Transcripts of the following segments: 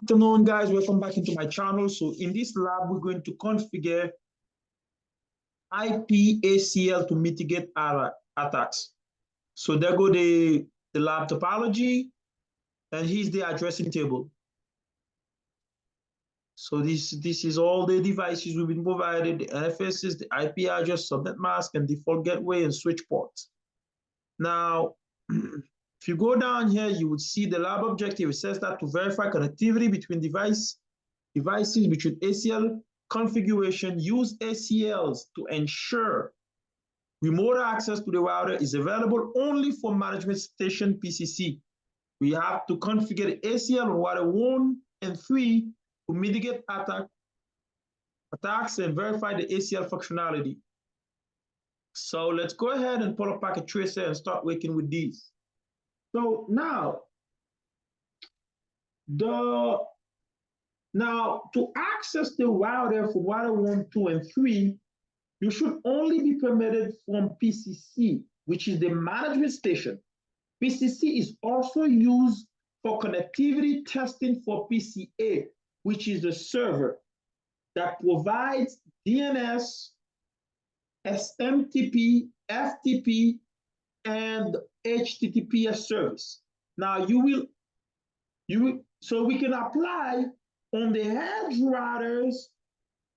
Afternoon, guys. Welcome back into my channel. So in this lab, we're going to configure IP ACL to mitigate attacks. So there go the lab topology, and here's the addressing table. So this is all the devices we've been provided: the NFSs, the IP address, subnet mask, and default gateway and switch ports. Now, if you go down here, you would see the lab objective. It says that to verify connectivity between devices between ACL configuration, use ACLs to ensure remote access to the router is available only for management station PCC. We have to configure the ACL on router 1 and 3 to mitigate attacks and verify the ACL functionality. So let's go ahead and pull up packet tracer and start working with these. So now, to access the router for router 1, 2, and 3, you should only be permitted from PCC, which is the management station. PCC is also used for connectivity testing for PCA, which is the server that provides DNS, SMTP, FTP, and HTTPS service. Now so we can apply on the edge routers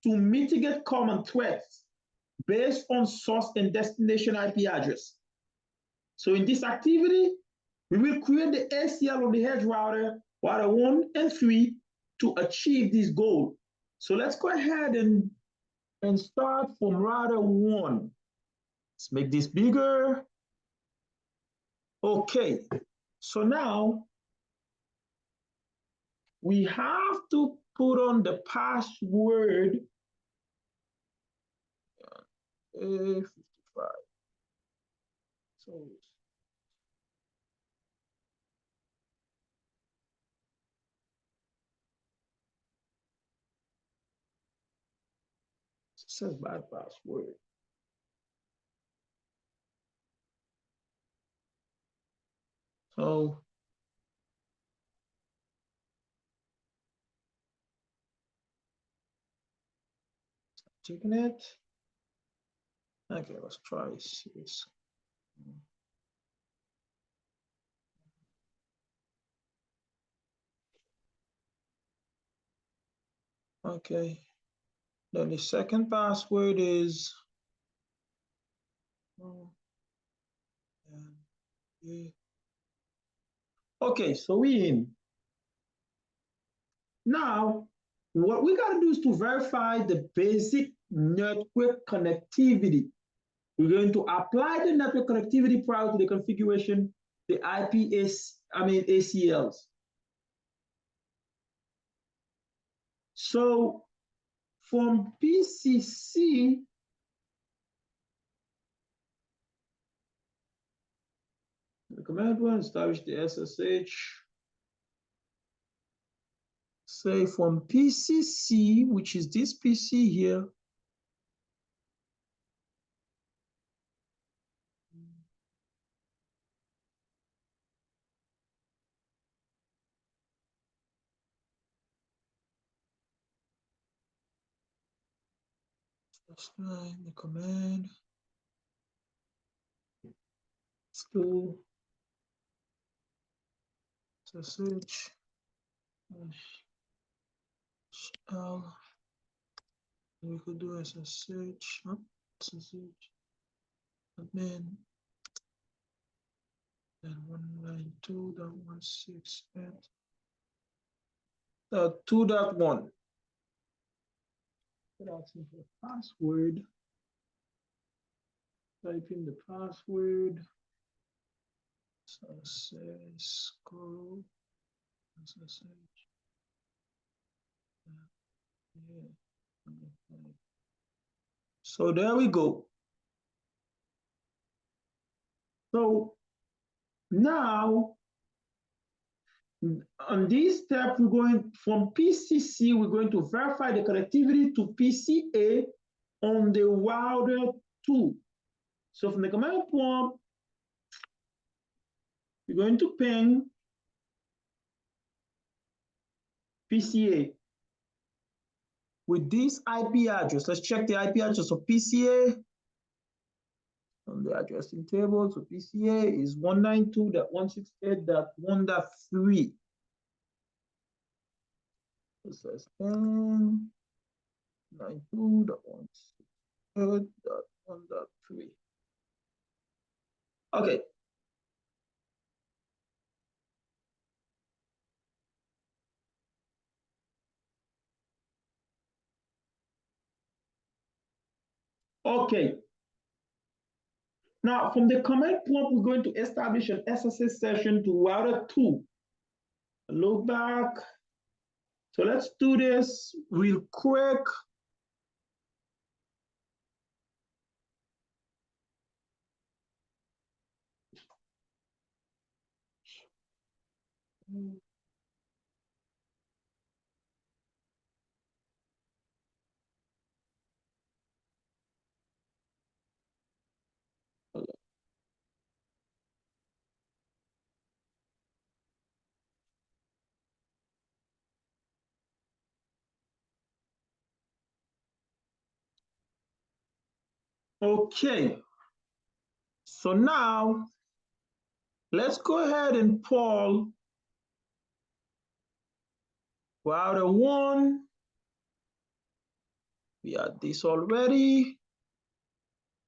to mitigate common threats based on source and destination IP address. So in this activity, we will create the ACL on the edge router 1 and 3 to achieve this goal. So let's go ahead and start from router 1. Let's make this bigger. Okay, so now we have to put on the password A55. So it says bad password. So checking it. Okay, let's try this. Okay, then the second password is okay, so we in. Now, what we got to do is to verify the basic network connectivity. We're going to apply the network connectivity prior to the configuration, the ACLs. So from PCC, the command one, establish the SSH. Say from PCC, which is this PC here, the command, school, SSH, L, we could do SSH, SSH, admin, then 192.168.2.1. Asking for password. Type in the password. So say scroll. SSH. Yeah. So there we go. So now on this step, we're going from PCC, we're going to verify the connectivity to PCA on the router 2. So from the command prompt, we're going to ping PCA with this IP address. Let's check the IP address of PCA on the addressing table. So PCA is 192.168.1.3. This is 192.168.1.3. Okay. Okay. Now, from the command prompt, we're going to establish an SSH session to router 2. Look back. So let's do this real quick. Okay. So now let's go ahead and pull router 1. We had this already.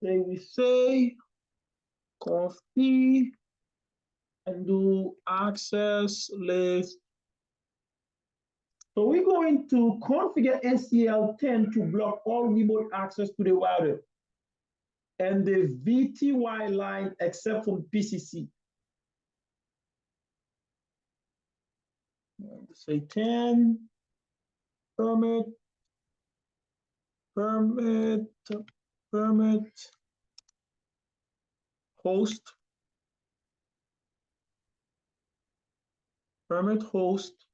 Then we say conf p and do access list. So we're going to configure ACL10 to block all remote access to the router and the VTY line except from PCC. Say 10 permit host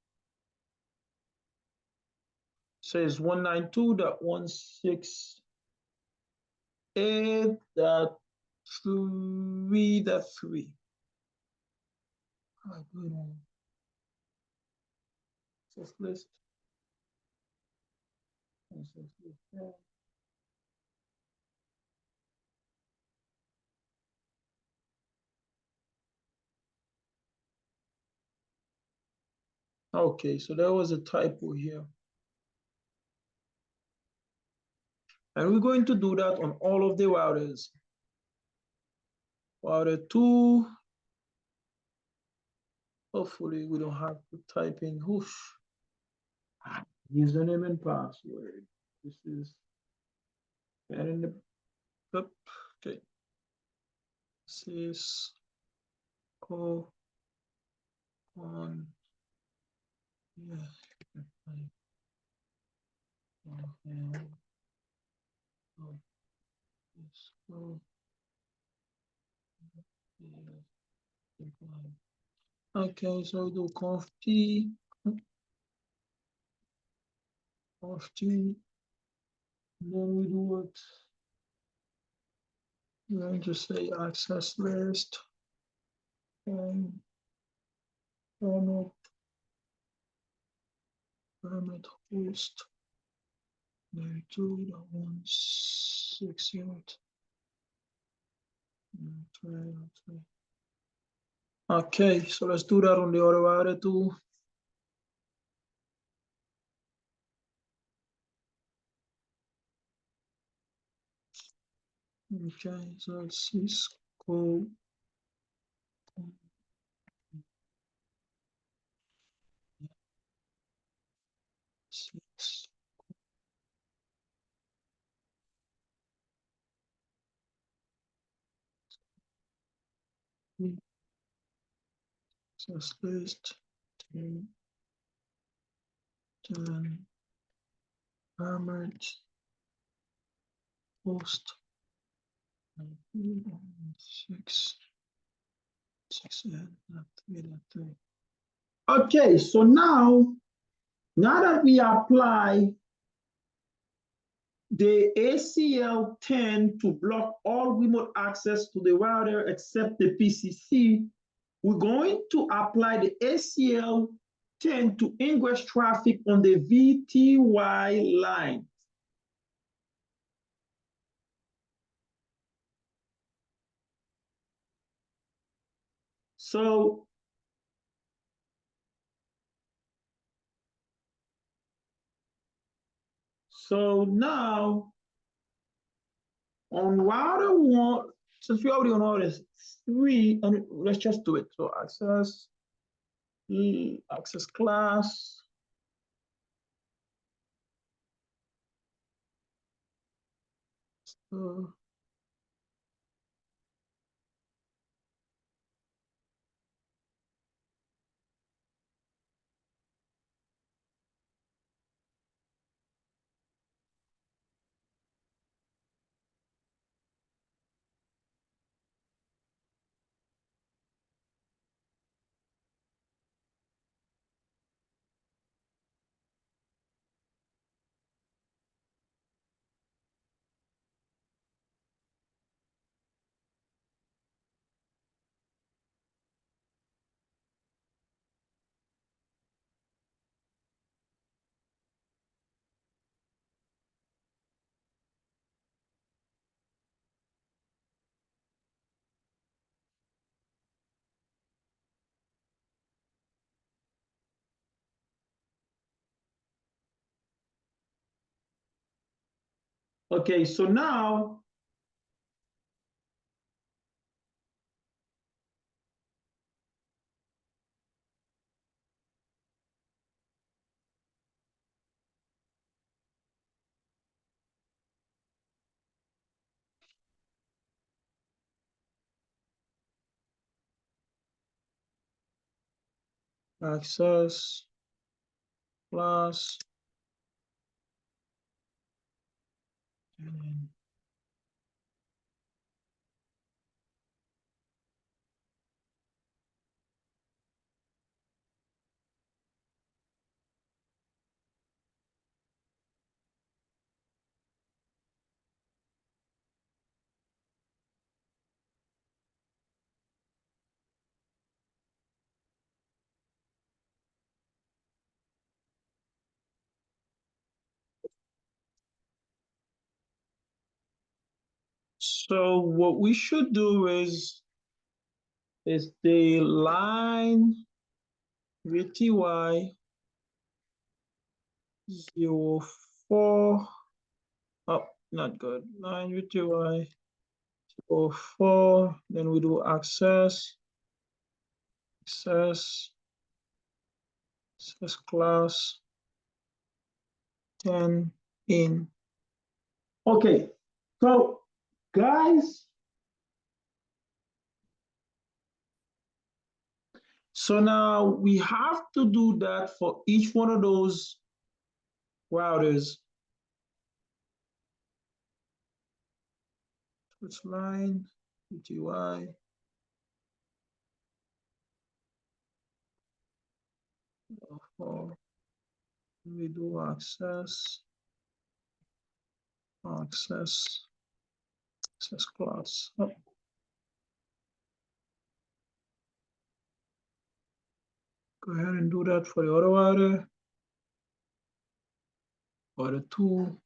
says 192.168.3.3. Access list. Okay, so there was a typo here. And we're going to do that on all of the routers. Router 2. Hopefully we don't have to type in username and password. This is in the okay. This is go on. Yeah. Okay, so do conf t, then we do what? We're going to say access list and permit host 92.168. Okay, so let's do that on the other router too. Okay, so Cisco. Access list 10 permit host 6.3.3. Okay, so now that we apply the ACL10 to block all remote access to the router except the PCC, we're going to apply the ACL 10 to ingress traffic on the VTY line. So now on router one, since we already on router 3, and let's just do it. So access class. Okay, so now access class. So what we should do is the line VTY 04. Oh, not good. Line VTY 04. Then we do access class 10 in. Okay, so guys, so now we have to do that for each one of those routers. Switch line, VTY. We do access class. Oh. Go ahead and do that for the other router or the two.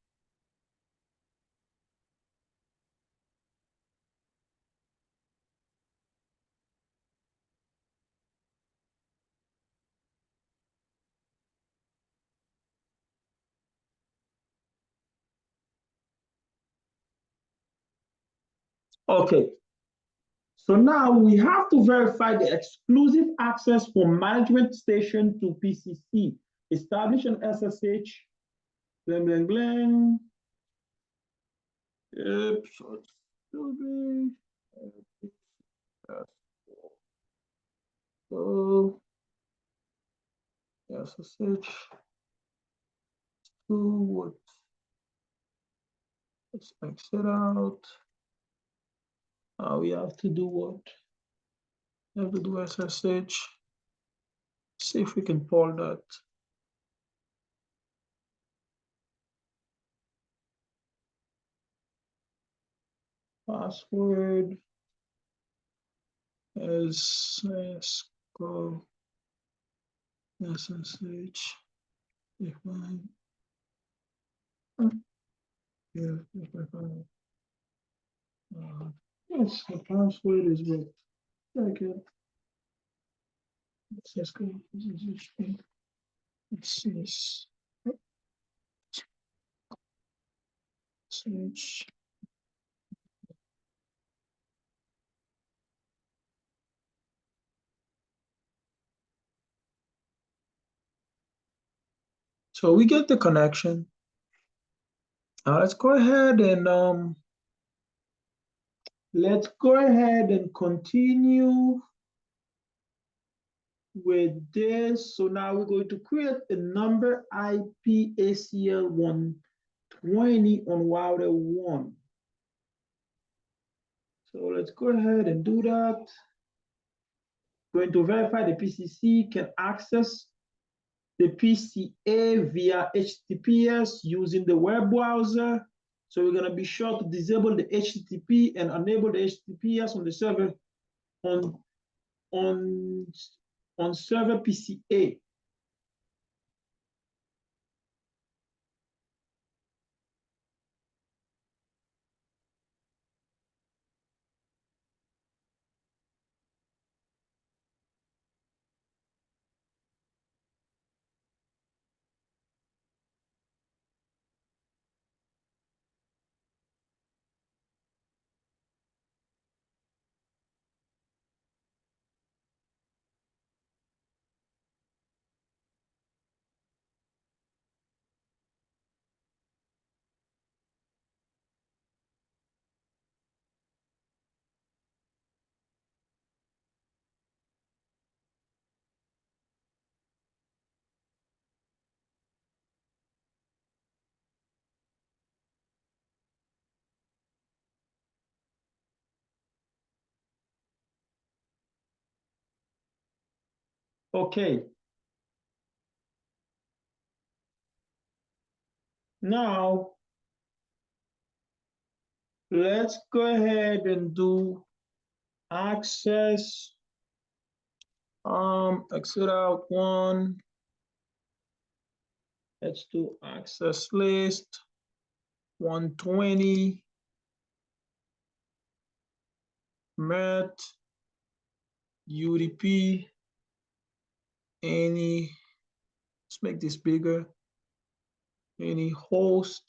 Okay. So now we have to verify the exclusive access from management station to PCC. Establish an SSH. Bling, bling, bling. Yep. So it should be. So SSH to what? Let's exit out. We have to do what? We have to do SSH. See if we can pull that. Password is go. SSH. If I, yeah, if I find, yes, the password is what. Okay, let's go. Let's see. Search. So we get the connection. Let's go ahead and continue with this. So now we're going to create a number IP ACL 120 on router 1. So let's go ahead and do that. Going to verify the PCC can access the PCA via HTTPS using the web browser. So we're going to be sure to disable the HTTP and enable the HTTPS on the server on server PCA. Okay. Now, let's go ahead and do access. Exit out 1. Let's do access list 120 met UDP any. Let's make this bigger. Any host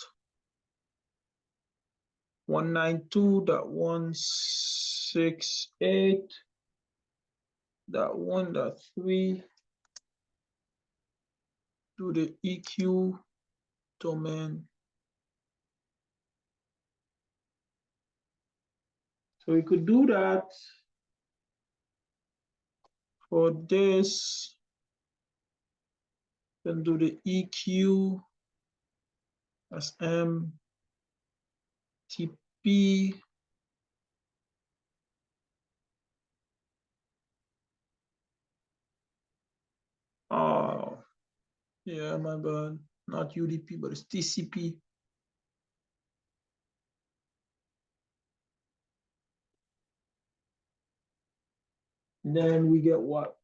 192.168.1.3 to the EQ domain. So we could do that for this, then do the EQ as MTP. Oh, yeah, my bad. Not UDP, but it's TCP. Then we get what?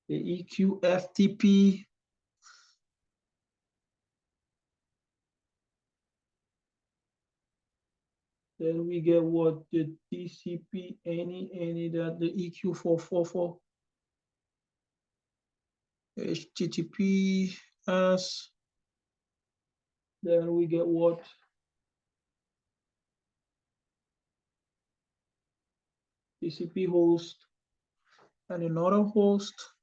The EQ FTP. Then we get what? The TCP any that the EQ 444. HTTPS. Then we get what? TCP host and another host.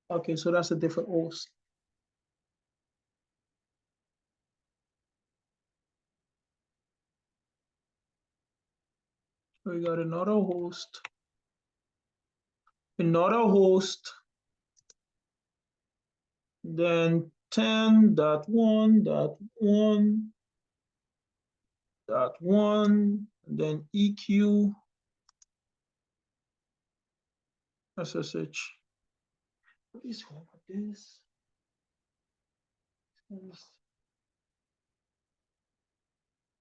Okay, so that's a different host. We got another host, then 10.1.1.1, then EQ, SSH. What is wrong with this?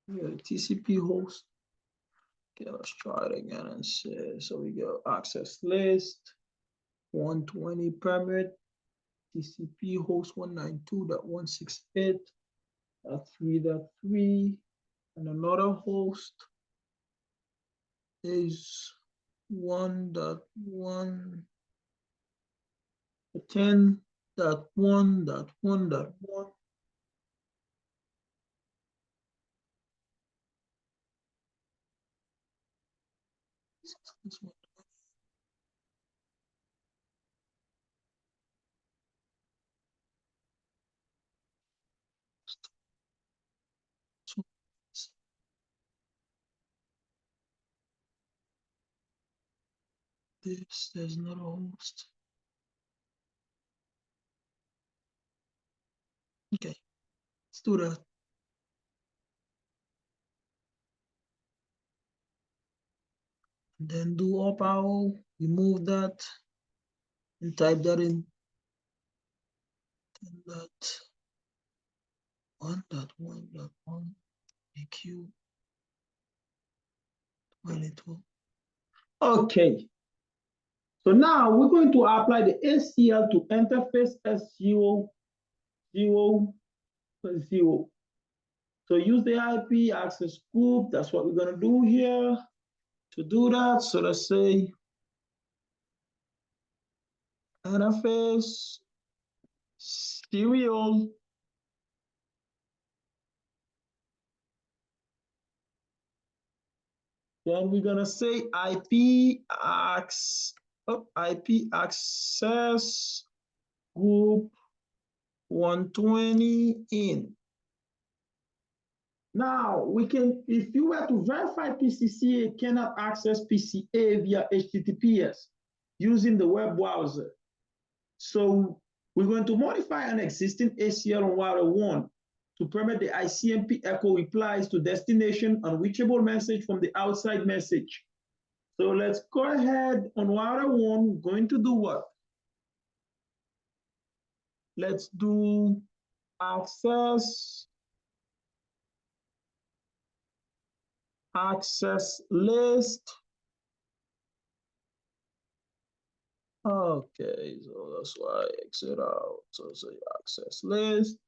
Yeah, TCP host. Okay, let's try it again and see. So we go access list, 120 permit, TCP host 192.168.3.3, and another host is 1.1 10.1.1.1. There's not a host. Okay, let's do that. And then do up arrow, remove that, and type that in. 10.1.1.1 AQ 22. Okay, so now we're going to apply the ACL to interface S0, 0, 0. So use the IP access group. That's what we're going to do here. To do that, so let's say interface serial then we're gonna say IP access group 120 in. Now we can, if you were to verify PCCA cannot access PCA via HTTPS using the web browser. So we're going to modify an existing ACL on router 1 to permit the ICMP echo replies to destination unreachable message from the outside message. So let's go ahead on router 1. We're going to do what? Let's do access list. Okay, so that's why I exit out. So say access list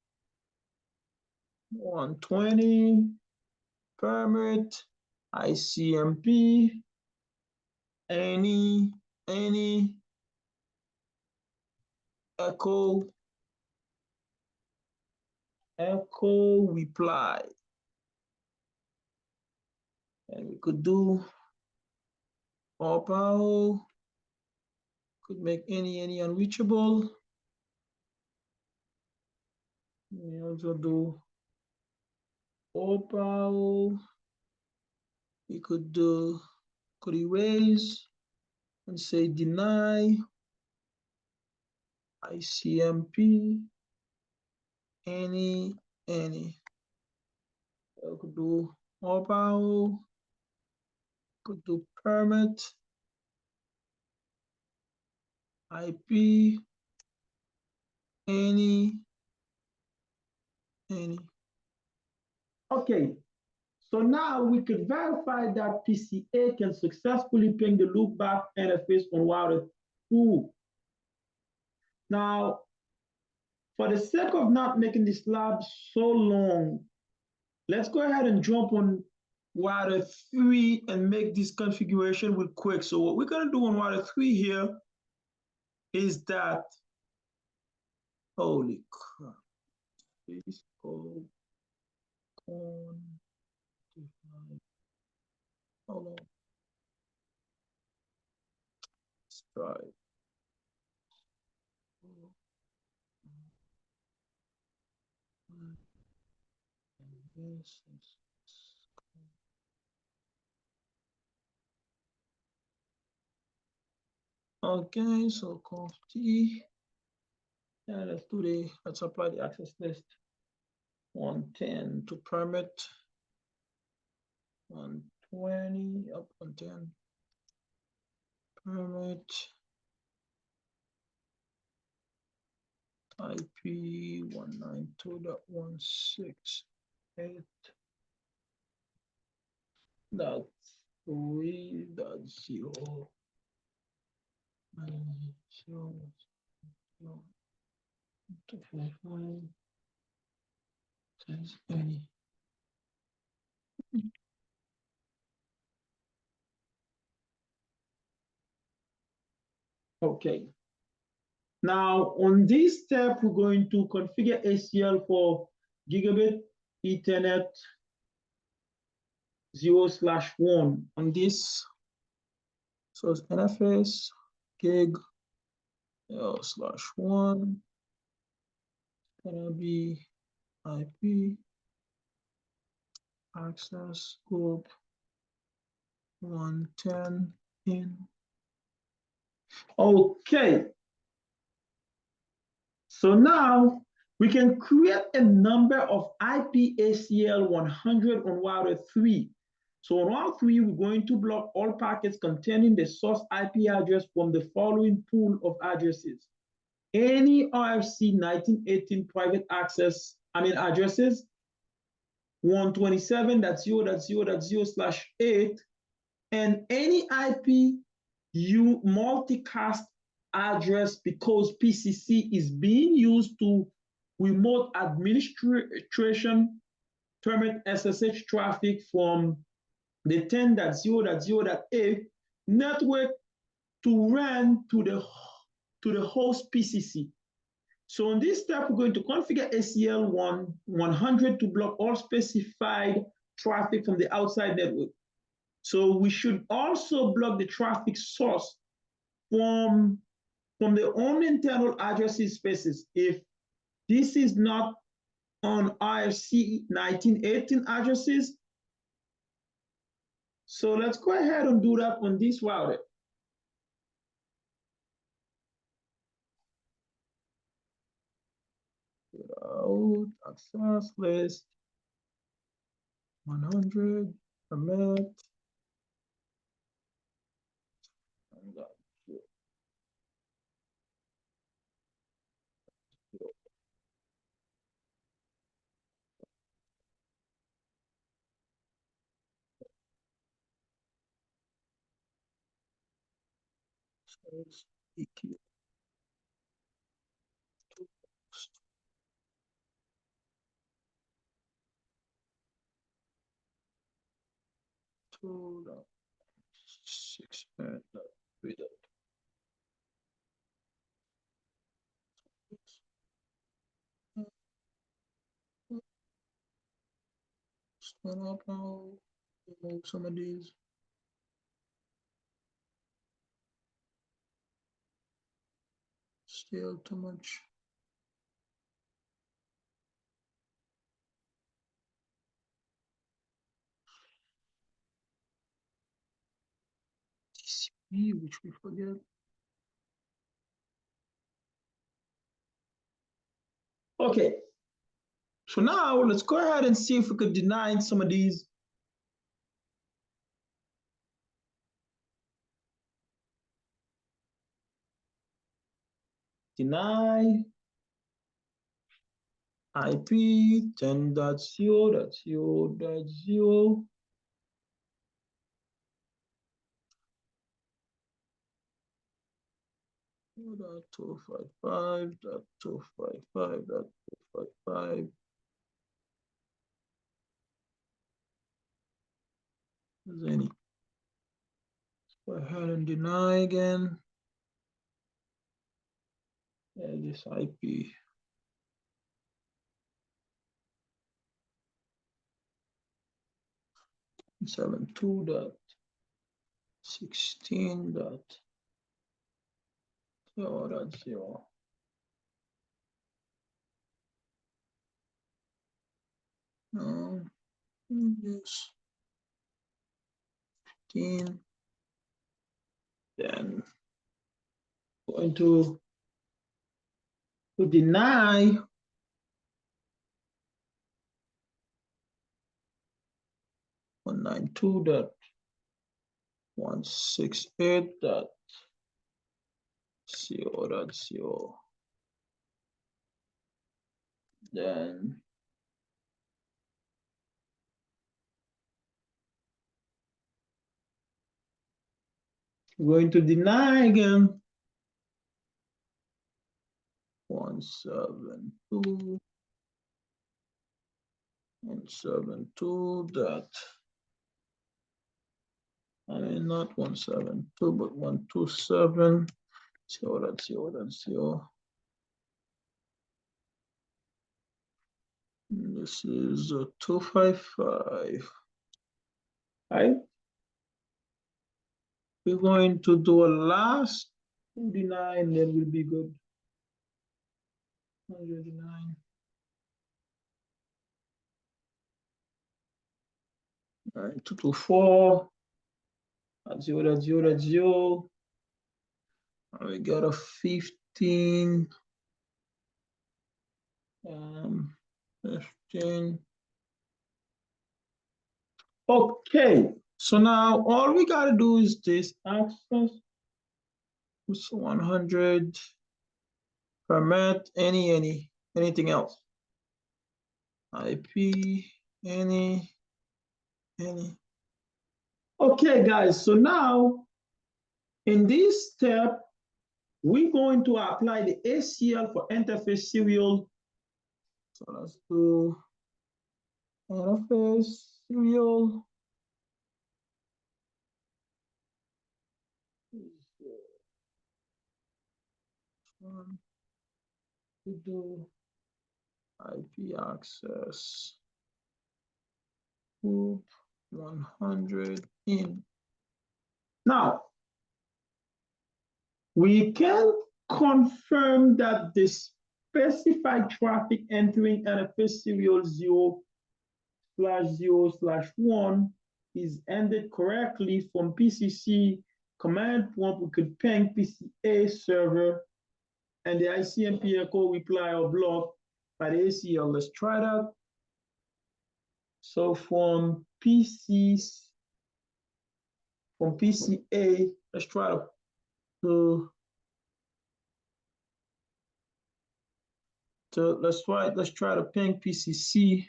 120 permit ICMP any echo reply, and we could do opal, could make any unreachable. We also do opal, we could do, could erase and say deny ICMP any. I could do opal, could do permit IP any. Okay, so now we could verify that PCA can successfully ping the loopback interface on router 2. Now, for the sake of not making this lab so long, let's go ahead and jump on router 3 and make this configuration real quick. So what we're gonna do on router 3 here is that, holy crap, please go on, hold on, let's try it. Okay, so conf T, and let's apply the access list 110 to permit 120 up 110 permit IP 192.168 dot 3.0. Okay. Now, on this step, we're going to configure ACL for gigabit Ethernet 0/1 on this. So it's NFS gig 0/1, gonna be IP access group 110 in. Okay. So now we can create a number of IP ACL 100 on router 3. So on router 3, we're going to block all packets containing the source IP address from the following pool of addresses. Any RFC 1918 private access, addresses 127.0.0.0/8, and any IP multicast address, because PCC is being used to remote administration permit SSH traffic from the 10.0.0.8 network to run to the host PCC. So in this step, we're going to configure ACL 100 to block all specified traffic from the outside network. So we should also block the traffic source from the own internal addresses spaces if this is not on RFC 1918 addresses. So let's go ahead and do that on this router. Route access list 100 permit. EQ. Total 6 and 3. Spin up now. Remove some of these. Still too much. TCP, which we forget. Okay. So now let's go ahead and see if we could deny some of these. Deny IP 10.0.0.0. .255.255.255. Is any? Go ahead and deny again. Yeah, this IP. Seven 2.16.0.0. Yes. 15. Then going to deny 192.168.0.0. Then We're going to deny again. 172. 172 dot. I mean, not 172, but 127. 0.0.0. This is 255. Right? We're going to do a last 29, then we'll be good. 109. All right, 224. 0.0.0. We got a 15. 15. Okay, so now all we gotta do is this access. It's 100 permit anything else. IP any. Okay, guys. So now in this step, we're going to apply the ACL for interface serial. So let's do interface serial. To do IP access group 100 in. Now, we can confirm that the specified traffic entering interface serial 0/0/1 is ended correctly from PCC command prompt. We could ping PCA server and the ICMP echo reply or block by the ACL. Let's try that. So from PCA, let's try let's try to ping PCC.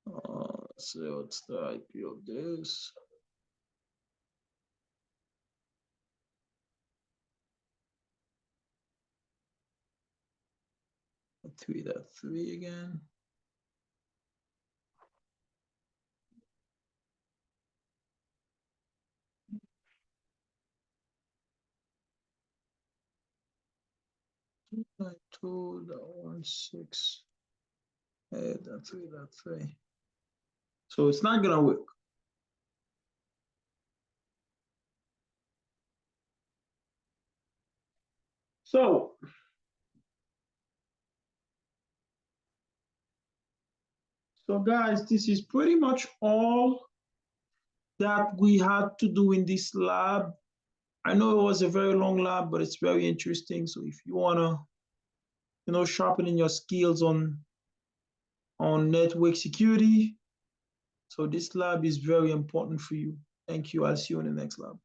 Let's see what's the IP of this. Three again. Like 2.16.3.3. So it's not gonna work. So guys, this is pretty much all that we had to do in this lab. I know it was a very long lab, but it's very interesting. So if you wanna, sharpening your skills on network security, so this lab is very important for you. Thank you. I'll see you in the next lab.